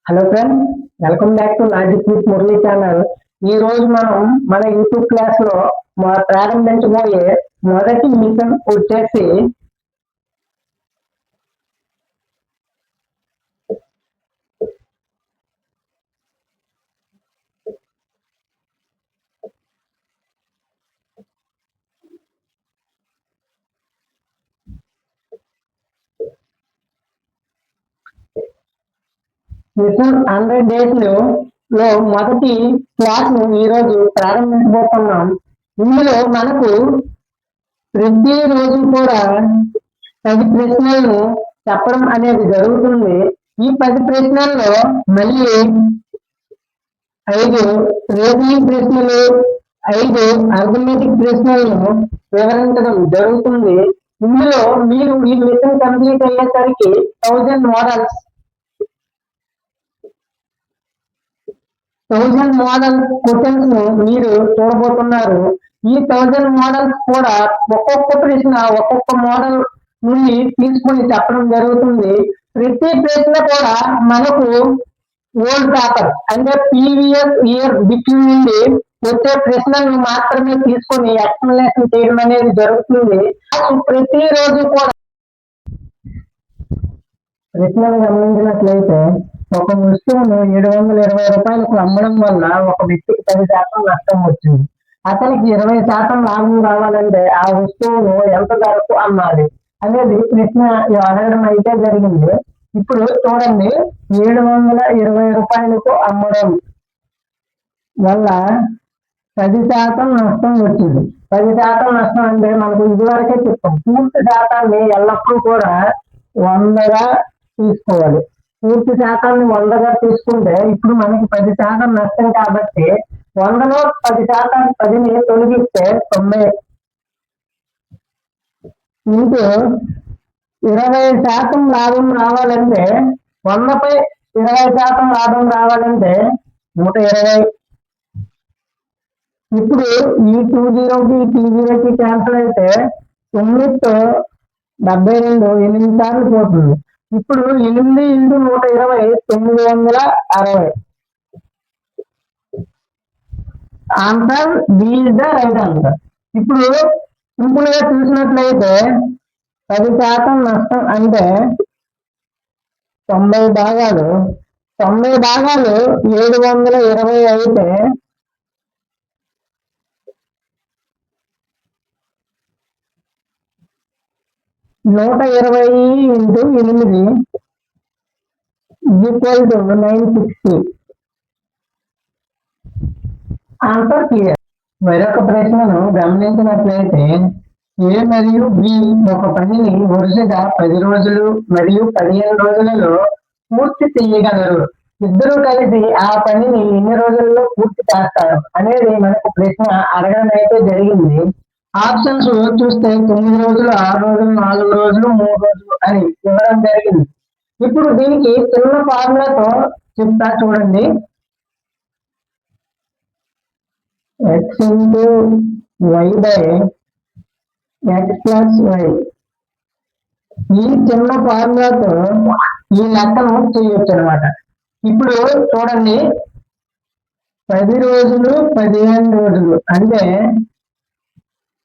Hello friends, welcome back to logic with Murali channel. ఈ రోజు మనం మన యూట్యూబ్ క్లాస్ లో ప్రారంభించబోయే మొదటి మిషన్ వచ్చేసి మిషన్ 100 డేస్ లో మొదటి క్లాస్ ను ఈ రోజు ప్రారంభించబోతున్నాం. ఇందులో మనకు ప్రతి రోజు కూడా 10 ప్రశ్నలను చెప్పడం అనేది జరుగుతుంది. ఈ 10 ప్రశ్నల్లో మళ్ళీ 5 రీజనింగ్ ప్రశ్నలు, 5 అర్థమెటిక్ ప్రశ్నలను వివరించడం జరుగుతుంది. ఇందులో మీరు ఈ మిషన్ కంప్లీట్ అయ్యేసరికి 1000 మోడల్ క్వశ్చన్స్ ను మీరు చూడబోతున్నారు. ఈ 1000 మోడల్స్ కూడా ఒక్కొక్క ప్రశ్న ఒక్కొక్క మోడల్ నుండి తీసుకుని చెప్పడం జరుగుతుంది. ప్రతి ప్రశ్న కూడా మనకు ఓల్డ్ పేపర్ అంటే ప్రీవియస్ ఇయర్ బిట్ నుండి వచ్చే ప్రశ్నలను మాత్రమే తీసుకొని ఎక్స్ప్లెనేషన్ చేయడం అనేది జరుగుతుంది. ప్రతి రోజు కూడా ప్రశ్నలు గమనించినట్లయితే, ఒక వస్తువును 720 రూపాయలకు అమ్మడం వల్ల ఒక వ్యక్తికి 10% నష్టం వచ్చింది. అతనికి 20% లాభం రావాలంటే ఆ వస్తువును ఎంత ధరకు అమ్మాలి అనేది ప్రశ్న అడగడం అయితే జరిగింది. ఇప్పుడు చూడండి, 720 రూపాయలకు అమ్మడం వల్ల 10% నష్టం వచ్చింది. 10% నష్టం అంటే మనకు ఇదివరకే చెప్పాం, పూర్తి శాతాన్ని ఎల్లప్పుడూ కూడా 100గా తీసుకోవాలి. పూర్తి శాతాన్ని 100గా తీసుకుంటే ఇప్పుడు మనకి 10% నష్టం కాబట్టి 100లో 10%, 10ని తొలగిస్తే 90 ఇంటూ 20% లాభం రావాలంటే 100పై 20% లాభం రావాలంటే 120. ఇప్పుడు ఈ 20కి 20కి క్యాన్సిల్ అయితే 9తో 72 8 సార్లు పోతుంది. ఇప్పుడు 8 into 120 960. Answer B is the right answer. ఇప్పుడు సింపుల్ గా చూసినట్లయితే 10% నష్టం అంటే 90 భాగాలు 720 అయితే 120 into 8 equal to 960. Answer clear. మరొక ప్రశ్నను గమనించినట్లయితే, ఏ మరియు బి ఒక పనిని వరుసగా 10 రోజులు మరియు 15 రోజులలో పూర్తి చేయగలరు. ఇద్దరు కలిసి ఆ పనిని ఎన్ని రోజుల్లో పూర్తి చేస్తారు అనేది మనకు ప్రశ్న అడగడం అయితే జరిగింది. ఆప్షన్స్ చూస్తే 9 రోజులు, 6 రోజులు, 4 రోజులు, 3 రోజులు అని ఇవ్వడం జరిగింది. ఇప్పుడు దీనికి చిన్న ఫార్ములాతో చెప్తా చూడండి. x into y by x plus y. ఈ చిన్న ఫార్ములాతో ఈ లెక్కను చేయొచ్చు అనమాట. ఇప్పుడు చూడండి, 10 రోజులు 15 రోజులు అంటే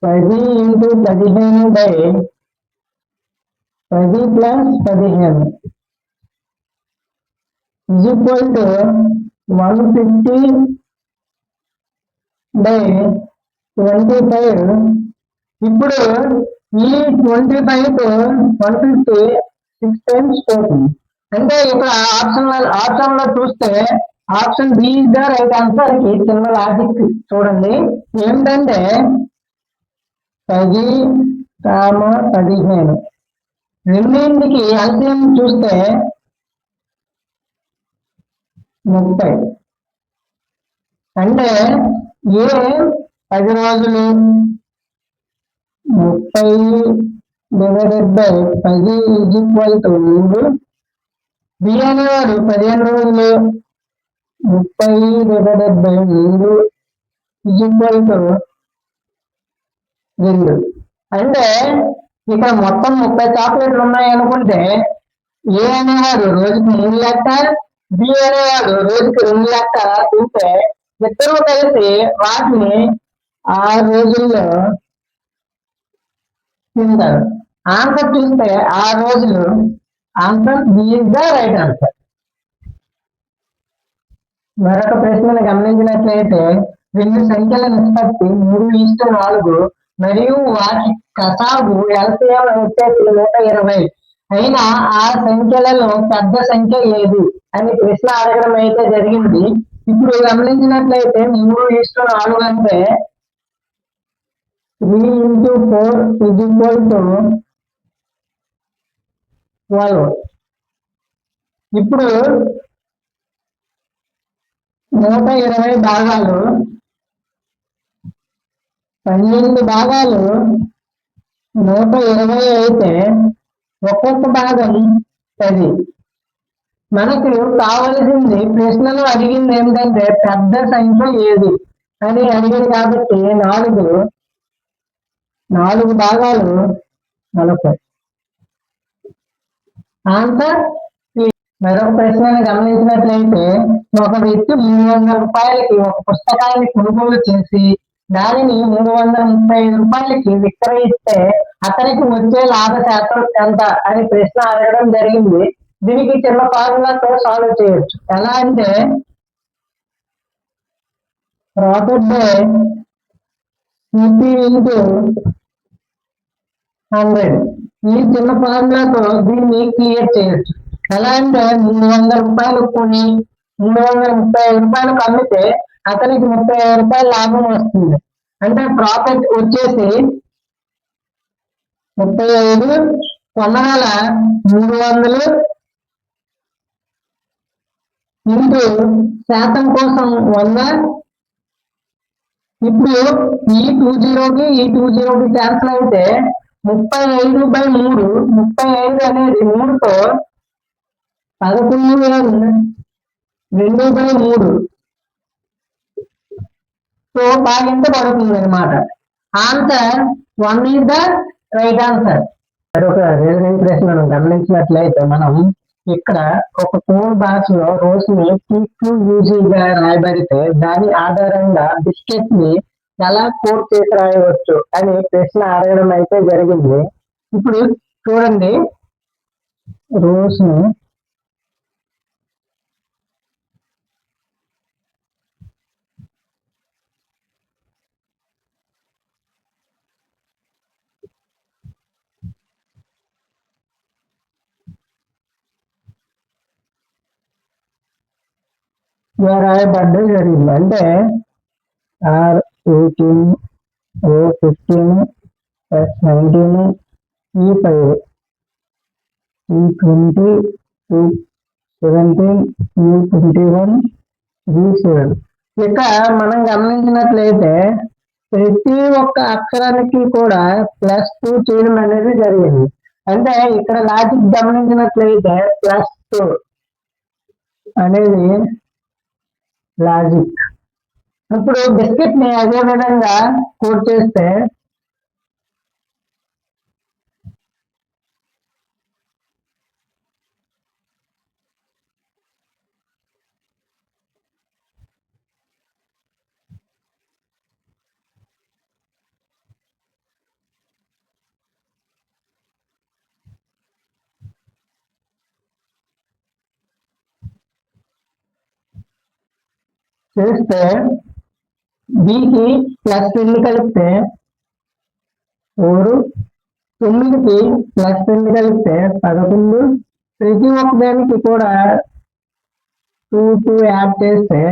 10 into 15 by 10 plus 15 equal to 150 by 25. ఇప్పుడు ఈ 25 తో 150 6 టైమ్స్ పోతుంది. అంటే ఇక్కడ ఆప్షన్ లో చూస్తే option B is the right answer. కి చిన్న లాజిక్ చూడండి, ఏమిటంటే 10, 15 రెండింటికి ఎల్సిఎం చూస్తే 30. అంటే ఏ 10 రోజులు 30/10 ఈక్వల్ టు 3. బి అనేవాడు 15 రోజులు 30/3 ఈక్వల్ టు 2. అంటే ఇక్కడ మొత్తం 30 చాక్లెట్లు ఉన్నాయి అనుకుంటే ఏ అనేవాడు రోజుకి 3 లెక్క, బి అనేవాడు రోజుకి 2 లెక్క తింటే ఇద్దరు కలిసి వాటిని 6 రోజుల్లో తింటారు. ఆన్సర్ చూస్తే 6 రోజులు. Answer B is the right answer. మరొక ప్రశ్నను గమనించినట్లయితే 2 సంఖ్యల నిష్పత్తి 3:4 మరియు వాటి కసాగు LCM వచ్చేసి 120 అయినా ఆ సంఖ్యలలో పెద్ద సంఖ్య ఏది అని ప్రశ్న అడగడం అయితే జరిగింది. ఇప్పుడు గమనించినట్లయితే 3:4 అంటే 3 into 4 is equal to 12. ఇప్పుడు 120 భాగాలు 12 భాగాలు 120 అయితే ఒక్కొక్క భాగం 10. మనకు కావలసింది ప్రశ్నలు అడిగింది ఏమిటంటే పెద్ద సంఖ్య ఏది అని అడిగింది కాబట్టి 4 భాగాలు 40. ఆన్సర్ మరొక ప్రశ్నను గమనించినట్లయితే ఒక వ్యక్తి 300 రూపాయలకి ఒక పుస్తకాన్ని కొనుగోలు చేసి దానిని 335 రూపాయలకి విక్రయిస్తే అతనికి వచ్చే లాభ శాతం ఎంత అని ప్రశ్న అడగడం జరిగింది. దీనికి చిన్న ఫార్ములాతో సాల్వ్ చేయొచ్చు. ఎలా అంటే ప్రాఫిట్ బై సిపి ఇంటూ 100. ఈ చిన్న ఫార్ములాతో దీన్ని క్లియర్ చేయొచ్చు. ఎలా అంటే 300 రూపాయలు కొని 335 రూపాయలకు అమ్మితే అతనికి 35 రూపాయల లాభం వస్తుంది. అంటే ప్రాఫిట్ వచ్చేసి 35 కొనగల 300 ఇంటూ శాతం కోసం 100. ఇప్పుడు ఈ 20కి ఈ 20కి క్యాన్సిల్ అయితే 35/3. 35 అనేది 3తో 11/2/3 సో భాగించబడుతుంది అనమాట. Answer 1 is the right answer. మరొక రీజనింగ్ ప్రశ్నను గమనించినట్లయితే మనం ఇక్కడ ఒక కోడ్ భాషలో రోజుని గా రాయబడితే దాని ఆధారంగా బిస్కెట్ ని ఎలా కోడ్ చేసి రాయవచ్చు అని ప్రశ్న అడగడం అయితే జరిగింది. ఇప్పుడు చూడండి, రోజుని రాయబడ్డం జరిగింది. అంటే R18 O15 S19 E5 E20 E17 E21 G7. ఇక మనం గమనించినట్లయితే ప్రతి ఒక్క అక్షరానికి కూడా +2 చేయడం అనేది జరిగింది. అంటే ఇక్కడ లాజిక్ గమనించినట్లయితే +2 అనేది లాజిక్. ఇప్పుడు బిస్కెట్ ని అదే విధంగా కోడ్ చేస్తే బికి +2 కలిపితే 4, 9కి +2 కలిపితే 11. ప్రతి ఒక్క దానికి కూడా 2 యాడ్ చేస్తే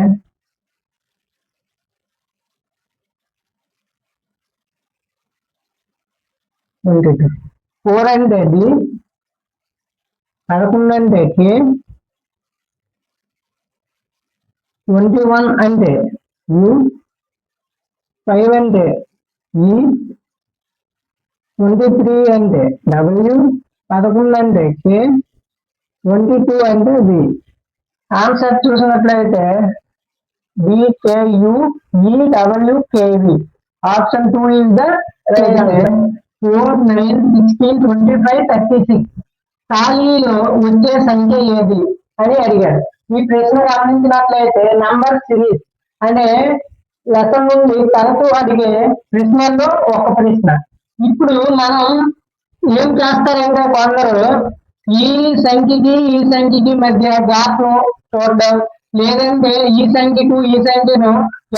22. 4 అంటే డి, 11 అంటే కే, 21 అంటే యు, 5 అంటే ఈ, 23 అంటే డబ్ల్యూ, 11 అంటే కే, 22 అంటే బి. ఆన్సర్ చూసినట్లయితే BKU EWKV. Option 2 is the right answer. 4, 9, 16, 25, 36. ఖాళీలో వచ్చే సంఖ్య ఏది అని అడిగాడు. ఈ ప్రశ్న గమనించినట్లయితే నంబర్ సిరీస్ అనే లెసన్ నుండి తరచూ అడిగే ప్రశ్నల్లో ఒక ప్రశ్న. ఇప్పుడు మనం ఏం చేస్తారంటే కొందరు ఈ సంఖ్యకి మధ్య గ్యాప్ చూడడం, లేదంటే ఈ సంఖ్యకు ఈ సంఖ్యను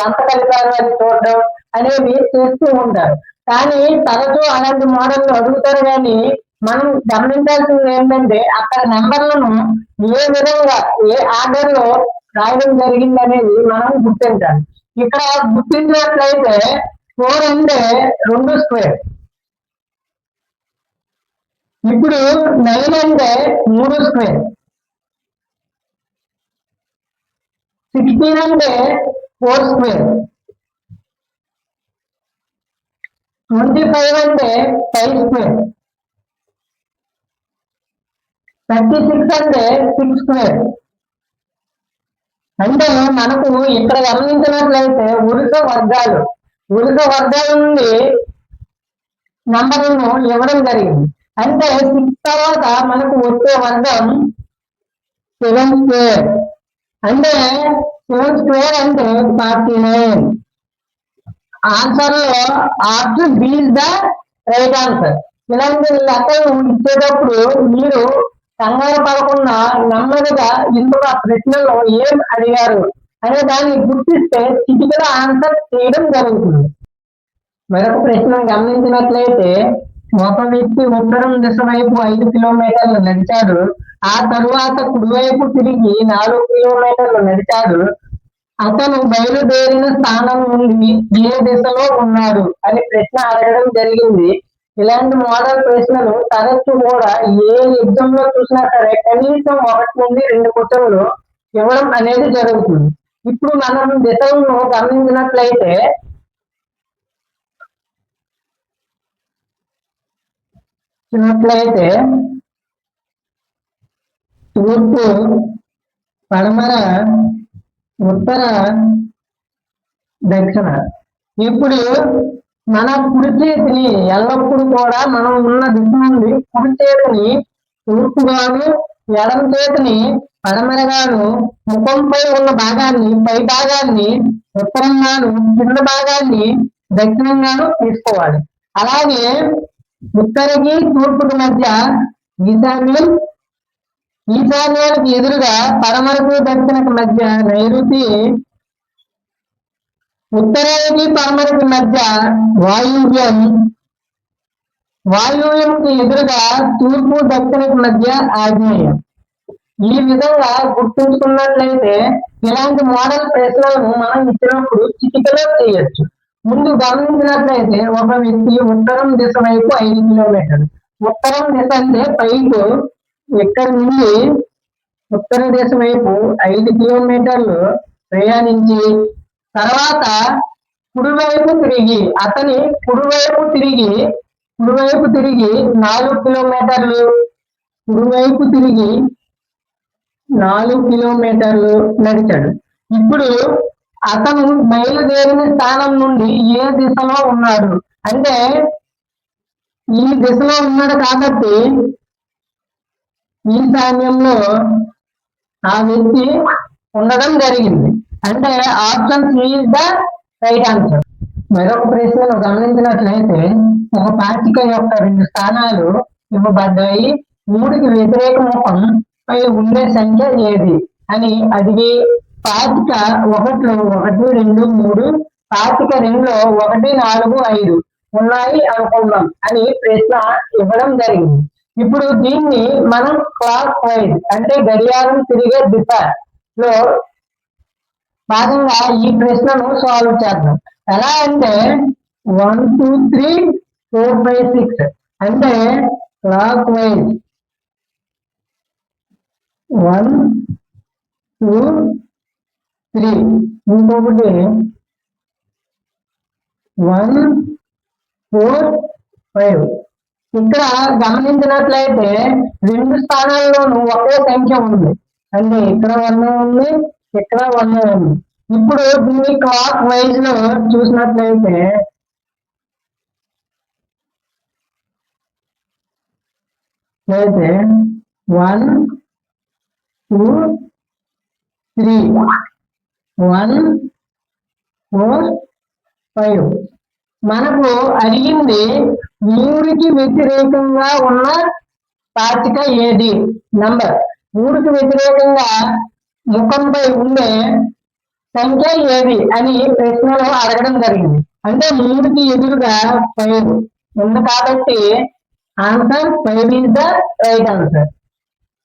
ఎంత కలిపారు అని చూడడం అనేవి చేస్తూ ఉంటారు. కానీ తరచూ అలాంటి మోడల్ అడుగుతారు. కానీ మనం గమనించాల్సింది ఏంటంటే అక్కడ నెంబర్లను ఏ విధంగా ఏ ఆర్డర్ లో రాయడం జరిగింది అనేది మనం గుర్తించాలి. ఇక్కడ గుర్తించినట్లయితే 4 అంటే 2 స్క్వేర్. ఇప్పుడు 9 అంటే 3 స్క్వేర్. 16 అంటే 4 స్క్వేర్. 25 అంటే 5 స్క్వేర్. 36 అంటే 6 స్క్వేర్. అంటే మనకు ఇక్కడ గమనించినట్లయితే వరుస వర్గాల నుండి నంబర్లను ఇవ్వడం జరిగింది. అంటే 6 తర్వాత మనకు వచ్చే వర్గం 7 స్క్వేర్. అంటే 7 స్క్వేర్ అంటే 49. ఆన్సర్ లో option B is the right answer. ఇలాంటి లెక్కలు ఇచ్చేటప్పుడు మీరు కంగారు పడకుండా నెమ్మదిగా ఇందులో ప్రశ్నలో ఏం అడిగారు అనే దాన్ని గుర్తిస్తే చిటికలో ఆన్సర్ చేయడం జరుగుతుంది. మరొక ప్రశ్న గమనించినట్లయితే ఒక వ్యక్తి ఉత్తరం దిశ వైపు 5 కిలోమీటర్లు నడిచాడు. ఆ తరువాత కుడివైపు తిరిగి 4 కిలోమీటర్లు నడిచాడు. అతను బయలుదేరిన స్థానం నుండి ఏ దిశలో ఉన్నాడు అని ప్రశ్న అడగడం జరిగింది. ఇలాంటి మోడల్ ప్రశ్నలు తరచు కూడా ఏ ఎగ్జామ్ లో చూసినా సరే కనీసం 1 నుండి 2 క్వశ్చన్లు ఇవ్వడం అనేది జరుగుతుంది. ఇప్పుడు మనం దిశలను గమనించినట్లయితే తూర్పు, పడమర, ఉత్తర, దక్షిణ. ఇప్పుడు మన కుడి చేతిని ఎల్లప్పుడూ కూడా మనం ఉన్న దిశ నుండి కుడి చేతిని తూర్పుగాను, ఎడమ చేతిని పడమరగాను, ముఖంపై ఉన్న భాగాన్ని పై భాగాన్ని ఉత్తరంగాను, కింద భాగాన్ని దక్షిణంగాను తీసుకోవాలి. అలాగే ఉత్తరకి తూర్పుకి మధ్య ఈశాన్యం, ఈశాన్యానికి ఎదురుగా పడమరకు దక్షిణకు మధ్య నైరుతి, ఉత్తరానికి పడమరకు మధ్య వాయువ్యం, వాయువ్యంకి ఎదురుగా తూర్పు దక్షిణకు మధ్య ఆగ్నేయం. ఈ విధంగా గుర్తుంచుకున్నట్లయితే ఇలాంటి మోడల్ ప్రశ్నలను మనం ఇచ్చినప్పుడు చిటికలో చేయొచ్చు. ముందు గమనించినట్లయితే ఒక వ్యక్తి ఉత్తరం దిశ వైపు 5 కిలోమీటర్లు. ఉత్తరం దిశ అంటే పైపు ఇక్కడి నుండి ఉత్తర దిశ వైపు 5 కిలోమీటర్లు ప్రయాణించి తర్వాత కుడివైపు తిరిగి కుడివైపు తిరిగి 4 కిలోమీటర్లు, కుడివైపు తిరిగి 4 కిలోమీటర్లు నడిచాడు. ఇప్పుడు అతను బయలుదేరిన స్థానం నుండి ఏ దిశలో ఉన్నాడు అంటే ఈ దిశలో ఉన్నాడు కాబట్టి ఈశాన్యంలో ఆ వ్యక్తి ఉండడం జరిగింది. అంటే option C is the right answer. మరొక ప్రశ్నను గమనించినట్లయితే ఒక పాచిక యొక్క 2 స్థానాలు ఇవ్వబడ్డాయి. 3కి వ్యతిరేక ముఖం పై ఉండే సంఖ్య ఏది అని అడిగి పాచిక 1లో 1, 2, 3, పాచిక 2లో 1, 4, 5 ఉన్నాయి అనుకుందాం అని ప్రశ్న ఇవ్వడం జరిగింది. ఇప్పుడు దీన్ని మనం క్లాక్ వైజ్ అంటే గడియారం తిరిగే దిశలో భాగంగా ఈ ప్రశ్నను సాల్వ్ చేద్దాం. ఎలా అంటే 1, 2, 3, 4, 5, 6 అంటే క్లాక్ వైజ్ 1, 2, 3 ఇంకొకటి 1, 4, 5. ఇక్కడ గమనించినట్లయితే 2 స్థానాల్లోనూ ఒకే సంఖ్య ఉంది. అంటే ఇక్కడ 1 ఉంది, ఇక్కడ 1 ఉంది. ఇప్పుడు దీన్ని క్లాక్ వైజ్ లో చూసినట్లయితే 1, 2, 3, 1, 4, 5. మనకు అడిగింది 3కి వ్యతిరేకంగా ఉన్న పాచిక ఏది? నంబర్ 3కి వ్యతిరేకంగా ముఖంపై ఉండే సంఖ్య ఏది అని ప్రశ్నలో అడగడం జరిగింది. అంటే 3కి ఎదురుగా 5 ఉంది కాబట్టి answer 5 is the right answer.